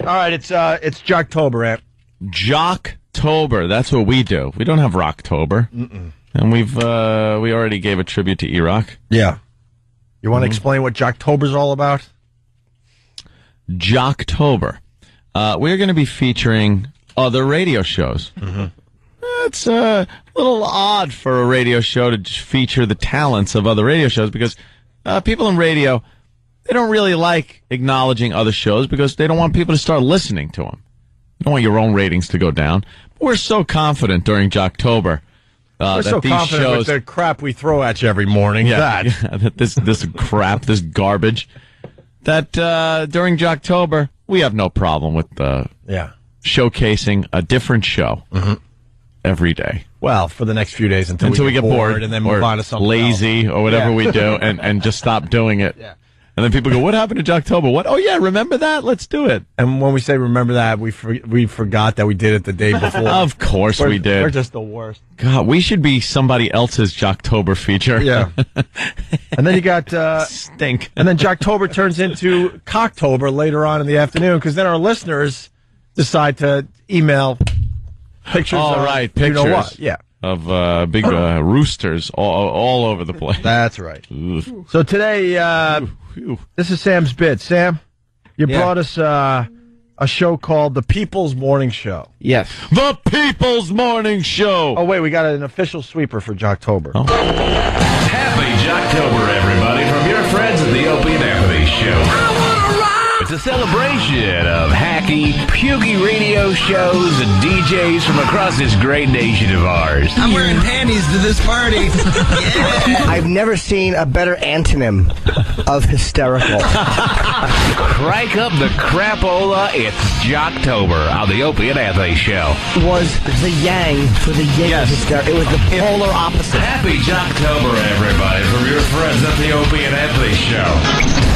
All right, it's Jocktober, Ant. Jocktober. That's what we do. We don't have Rocktober. And we already gave a tribute to E-Rock. Yeah. You want to explain what Jocktober's all about? Jocktober. We're going to be featuring other radio shows. It's a little odd for a radio show to feature the talents of other radio shows because people in radio, they don't really like acknowledging other shows because they don't want people to start listening to them. You don't want your own ratings to go down. But we're so confident during Jocktober we're that so these confident shows, with the crap we throw at you every morning. that this crap, this garbage, that during Jocktober we have no problem with showcasing a different show every day. Well, for the next few days until we get bored and then move on to something lazy else. Or whatever we do and just stop doing it. Yeah. And then people go, what happened to Jocktober? What? Oh, yeah, remember that? Let's do it. And when we say remember that, we forgot that we did it the day before. Of course we did. We're just the worst. God, we should be somebody else's Jocktober feature. Yeah. And then you got... Stink. And then Jocktober turns into Cocktober later on in the afternoon because then our listeners decide to email pictures pictures. You know what? Yeah. Of big roosters all over the place. That's right. Oof. So today, this is Sam's bit. Sam, you brought us a show called The People's Morning Show. Yes. The People's Morning Show. Oh, wait, we got an official sweeper for Jocktober. Oh. Happy Jocktober, everybody, from your friends at the Opie and Anthony Show. It's a celebration of hacky, pukey radio shows and DJs from across this great nation of ours. I'm wearing panties to this party. Yeah. I've never seen a better antonym of hysterical. Crank up the crapola. It's Jocktober on the Opie and Anthony Show. Was the yang for the yin of hysterical. It was the polar opposite. Happy Jocktober, everybody, from your friends at the Opie and Anthony Show.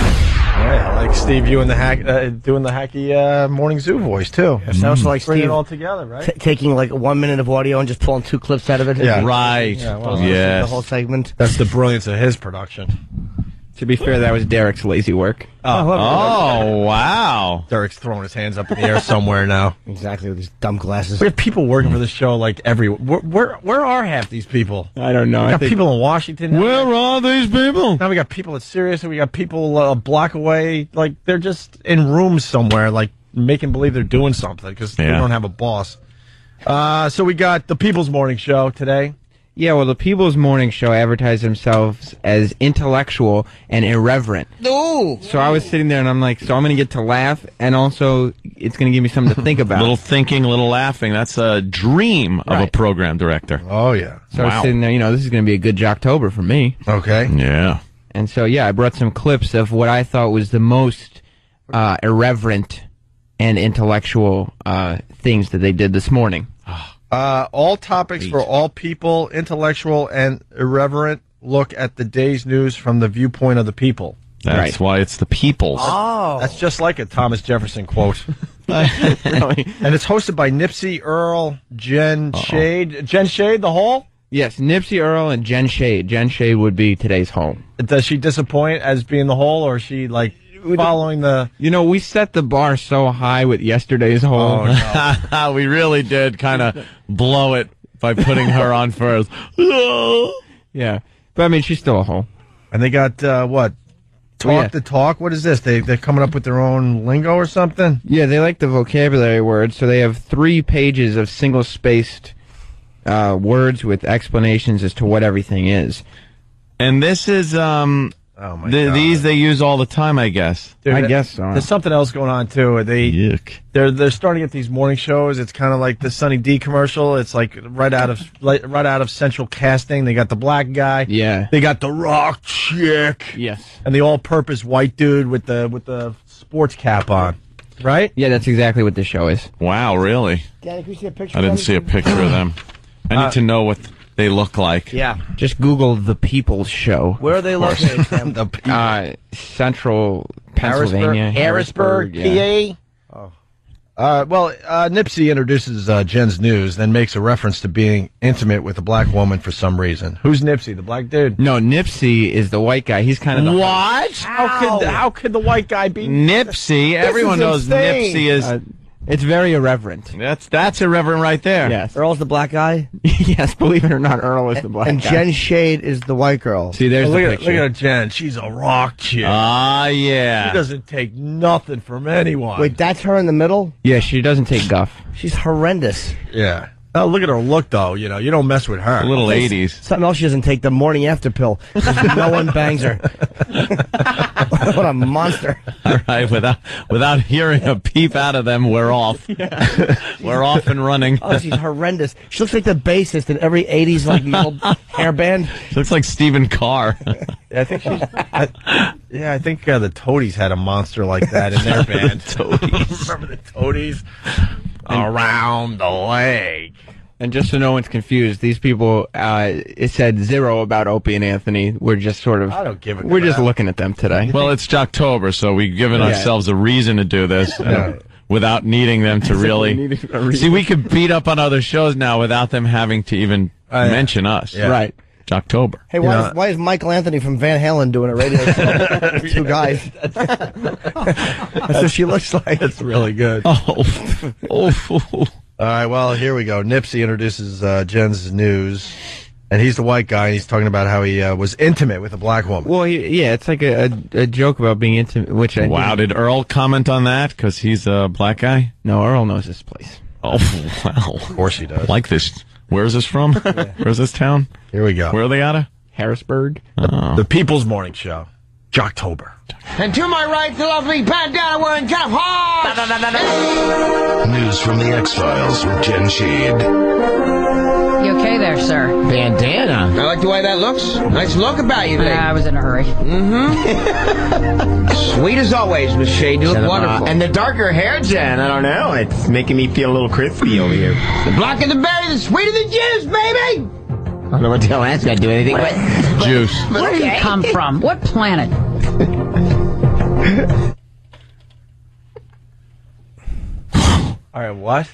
Yeah, like Steve, you and doing the hacky morning zoo voice too. It sounds like Bring Steve it all together, right? taking like 1 minute of audio and just pulling 2 clips out of it. Yeah. Right. Yeah, well, The whole segment. That's the brilliance of his production. To be fair, that was Derek's lazy work. Oh, wow. Derek's throwing his hands up in the air somewhere now. Exactly, with his dumb glasses. We have people working for the show like everywhere. Where are half these people? I don't know. We got people in Washington. Now. Where are these people? Now we got people at Sirius, and we got people a block away. Like, they're just in rooms somewhere, like, making believe they're doing something because they don't have a boss. So we got the People's Morning Show today. Yeah, well, the People's Morning Show advertised themselves as intellectual and irreverent. Ooh. So I was sitting there and I'm like, so I'm going to get to laugh and also it's going to give me something to think about. Little thinking, little laughing. That's a dream of a program director. Oh, yeah. So I was sitting there, this is going to be a good Jocktober for me. Okay. Yeah. And so, I brought some clips of what I thought was the most irreverent and intellectual things that they did this morning. All topics for all people, intellectual and irreverent. Look at the day's news from the viewpoint of the people. That's why it's the People's. Oh. That's just like a Thomas Jefferson quote. Really? And it's hosted by Nipsey, Earl, Jen Shade. Jen Shade, the Hall? Yes, Nipsey, Earl, and Jen Shade. Jen Shade would be today's home. Does she disappoint as being the Hall, or is she, like, following the... we set the bar so high with yesterday's hole. Oh, no. We really did kind of blow it by putting her on first. Yeah. But, I mean, she's still a hole. And they got, what? Talk the talk? What is this? They're coming up with their own lingo or something? Yeah, they like the vocabulary words, so they have 3 pages of single-spaced words with explanations as to what everything is. And this is... Oh my God. These they use all the time, I guess. Dude, I guess so. There's something else going on too. Yuck. They're starting at these morning shows. It's kind of like the Sunny D commercial. It's like right out of Central Casting. They got the black guy. Yeah. They got the rock chick. Yes. And the all-purpose white dude with the sports cap on. Right? Yeah, that's exactly what this show is. Wow, really? Danny, can we see a picture? I didn't see a picture of them. I need to know what they look like. Yeah. Just Google The People's Show. Where are they located, Sam? Central Pennsylvania. Harrisburg, yeah. PA. Nipsey introduces Jen's news, then makes a reference to being intimate with a black woman for some reason. Who's Nipsey, the black dude? No, Nipsey is the white guy. He's kind of the... What? How could the white guy be Nipsey? Everyone knows insane. Nipsey is... it's very irreverent. That's irreverent right there. Yes. Earl's the black guy? Yes, believe it or not, Earl is the black And guy. Jen Shade is the white girl. See, there's the picture. Look at Jen. She's a rock chick. Yeah. She doesn't take nothing from anyone. Wait, that's her in the middle? Yeah, she doesn't take guff. She's horrendous. Yeah. Oh, look at her look, though. You know, you don't mess with her. A little 80s. Something else she doesn't take, the morning after pill. No one bangs her. What a monster. All right, without hearing a peep out of them, we're off. We're off and running. Oh, she's horrendous. She looks like the bassist in every 80s old hair band. She looks like Stephen Carr. I think she's... I think the Toadies had a monster like that in their band. Toadies. Remember the Toadies? Around the lake. And just so no one's confused, these people, it said 0 about Opie and Anthony. We're just sort of... I don't give a We're just crap. looking at them today. Well, it's Jocktober, so we've given ourselves a reason to do this without needing them to really... See, we could beat up on other shows now without them having to even mention us. Yeah. Right. Jocktober. Hey, why is Michael Anthony from Van Halen doing a radio show? Two guys. That's what she looks like. It's really good. Oh. All right, well, here we go. Nipsey introduces Jen's news, and he's the white guy, and he's talking about how he was intimate with a black woman. Well, it's like a joke about being intimate, which I Wow, did Earl comment on that? Because he's a black guy? No, Earl knows this place. Oh, well. Of course he does. Like this. Where's this from? Where's this town? Here we go. Where are they out of? Harrisburg. The People's Morning Show. Jocktober. And to my right, the lovely Pat Down wearing Jeff Hawes. News from the X-Files with Jen Shade. You okay there, sir? Bandana. I like the way that looks. Nice look about you, lady. I was in a hurry. Sweet as always, Miss Shade. You look wonderful. And the darker hair, Jen, I don't know. It's making me feel a little crispy over here. The blacker the berry, the sweeter the juice, baby. I don't know what the hell that's got to do anything, but Juice. Where do you come from? What planet? All right, what?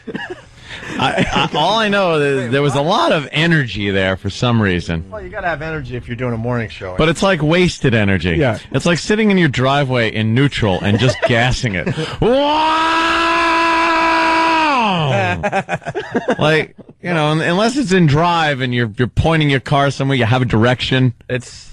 All I know is there was a lot of energy there for some reason. Well, you got to have energy if you're doing a morning show. But it's like wasted energy. Yeah. It's like sitting in your driveway in neutral and just gassing it. Wow! Like, you know, unless it's in drive and you're pointing your car somewhere, you have a direction. It's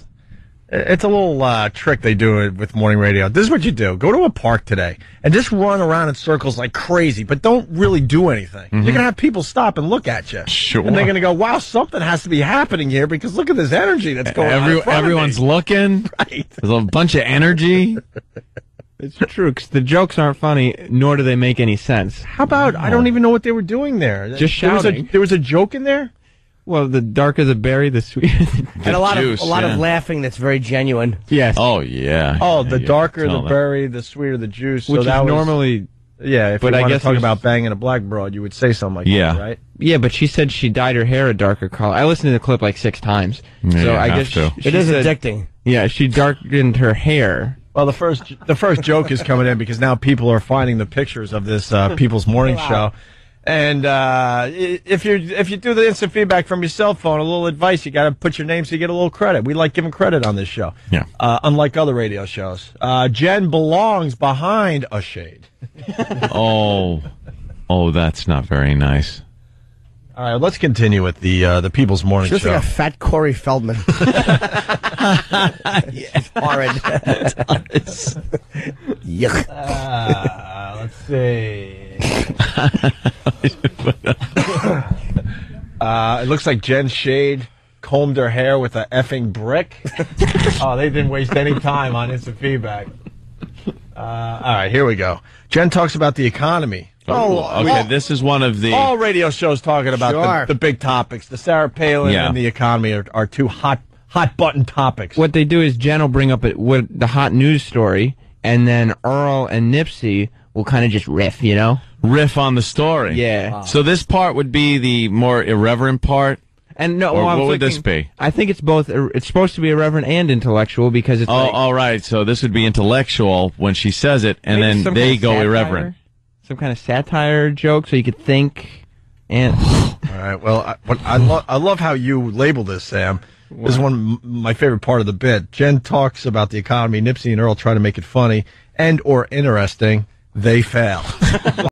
a little trick they do with morning radio. This is what you do. Go to a park today and just run around in circles like crazy, but don't really do anything. You're going to have people stop and look at you. Sure. And they're going to go, wow, something has to be happening here because look at this energy that's going on in front of Everyone's me. looking. Right. There's a bunch of energy. It's true, because the jokes aren't funny, nor do they make any sense. How about, I don't even know what they were doing there. Just shouting. There was a joke in there? Well, the darker the berry, the sweeter the... And a lot juice, of laughing that's very genuine. Yes. Oh, yeah. Oh, the Yeah, darker tell the them. berry, the sweeter the juice. Which so is that was, normally... Yeah, if but you I want to guess talk there's- about banging a black broad, you would say something like Yeah. that, right? Yeah, but she said she dyed her hair a darker color. I listened to the clip like 6 times. Yeah, so you I have guess to. she It is said- addicting. Yeah, she darkened her hair. Well, the first joke is coming in because now people are finding the pictures of this People's Morning Show. And if you do the instant feedback from your cell phone, a little advice, you got to put your name so you get a little credit. We like giving credit on this show. Yeah. Unlike other radio shows. Jen belongs behind a shade. Oh, that's not very nice. All right, let's continue with the People's Morning She looks Show. like a fat Corey Feldman. She's horrid. Yuck. Let's see. It looks like Jen Shade combed her hair with a effing brick. Oh, they didn't waste any time on instant feedback. All right, here we go. Jen talks about the economy. Okay, this is one of the... All radio shows talking about Sure. the big topics. The Sarah Palin Yeah. and the economy are two hot button topics. What they do is Jen will bring up the hot news story, and then Earl and Nipsey will kind of just riff, you know? riff on the story. Yeah. So this part would be the more irreverent part? And no, Or well, I'm what would this thinking- be? I think it's both. It's supposed to be irreverent and intellectual because it's Oh, like, all right. So this would be intellectual when she says it, and maybe then some they kind of go satire? irreverent. some kind of satire joke so you could think. And all right. Well, I love how you label this, Sam. What? This is my favorite part of the bit. Jen talks about the economy. Nipsey and Earl try to make it funny and or interesting. They fail.